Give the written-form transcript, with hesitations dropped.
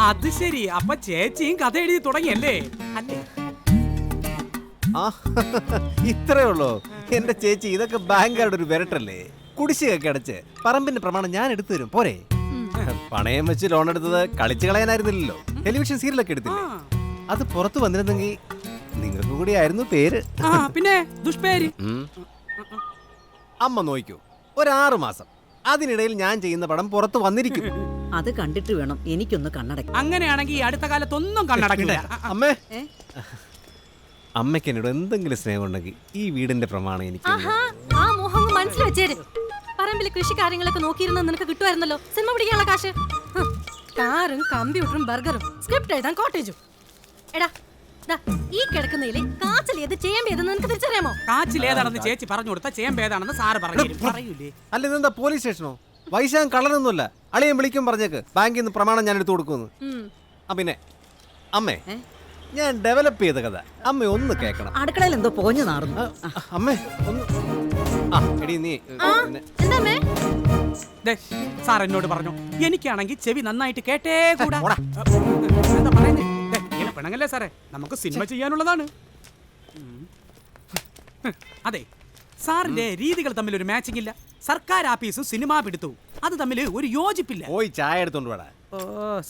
അത് ശരി. അപ്പൊ ചേച്ചിയും കഥ എഴുതി തുടങ്ങിയല്ലേ? അല്ലേ? ആ ഇത്രേ ഉള്ളൂ എന്റെ ചേച്ചി. ഇതൊക്കെ ബാങ്കുകാരുടെ ഒരു വിരട്ടല്ലേ. കുടിശ്ശികൊക്കെ അടച്ച് പറമ്പിന്റെ പ്രമാണം ഞാൻ എടുത്തു തരും പോരെ. പണയം വെച്ച് ലോൺ എടുത്തത് കളിച്ചു കളയാനായിരുന്നില്ലല്ലോ. ടെലിവിഷൻ സീരിയലൊക്കെ എടുത്തില്ലേ, അത് പുറത്തു വന്നിരുന്നെങ്കിൽ നിങ്ങൾക്ക് കൂടി ആയിരുന്നു പേര്. പിന്നെ ദുഷ്പേര്. അമ്മ നോക്കൂ, ഒരു 6 മാസം അതിനിടയിൽ ഞാൻ ചെയ്യുന്ന പടം പുറത്തു വന്നിരിക്കും. അത് കണ്ടിട്ട് വേണം എനിക്കൊന്ന് കണ്ണടയ്ക്കാൻ. അങ്ങനെയാണെങ്കിൽ ഈ അടുത്ത കാലത്തൊന്നും കണ്ണടക്കില്ല. അമ്മേ, അമ്മയ്ക്ക് എന്നോട് എന്തെങ്കിലും സ്നേഹം ഉണ്ടെങ്കിൽ ഈ വീടിന്റെ പ്രമാണം എനിക്ക് ആ മോഹം മനസ്സിൽ വെച്ചേര്. പറമ്പിലെ കൃഷി കാര്യങ്ങളൊക്കെ നോക്കിയിരുന്ന നിനക്ക് കിട്ടുമായിരുന്നല്ലോ സിനിമ പിടിക്കാനുള്ള കാശ്. കാറും കമ്പ്യൂട്ടറും ബർഗറും സ്ക്രിപ്റ്റ് എഴുതാൻ കോട്ടേജും. എടാ ഈ കിടക്കുന്നതിലെ കാച്ചിൽ ഏത് ചേമ്പേതെന്ന് നിനക്ക് തിരിച്ചറിയാമോ? കാച്ചിലേതാണെന്ന് ചേച്ചി പറഞ്ഞു കൊടുത്ത ചേമ്പേതാണെന്ന് സാറ് പറയൂലേ? അല്ല, ഇതെന്താ പോലീസ് സ്റ്റേഷനോ? വൈശാഖം കളറൊന്നുമല്ല. അളിയൻ വിളിക്കും പറഞ്ഞേക്ക് ബാങ്കിൽ നിന്ന് പ്രമാണം ഞാൻ എടുത്തു കൊടുക്കുന്നു. പിന്നെ അമ്മേ, ഞാൻ ഡെവലപ്പ് ചെയ്ത കഥ അമ്മ ഒന്ന് കേൾക്കണം. അടുക്കളയിൽ എന്തോ പോഞ്ഞു നാറുന്നു. അമ്മേ ഒന്ന് എടി നീ സാർ എന്നോട് പറഞ്ഞു എനിക്കാണെങ്കിൽ ചെവി നന്നായിട്ട് കേട്ടേ കൂടാ. എന്താ പറയുന്നേ? പെണങ്ങല്ലേ സാറേ, നമുക്ക് സിനിമ ചെയ്യാനുള്ളതാണ്. അതെ, സാറിന്റെ രീതികൾ തമ്മിൽ ഒരു മാച്ചിങ് ഇല്ല. സർക്കാർ ആഫീസും സിനിമാ പിടുത്തു അത് തമ്മിൽ ഒരു യോജിപ്പില്ല. പോയി ചായ എടുത്തോണ്ട് വേടാ. ഓ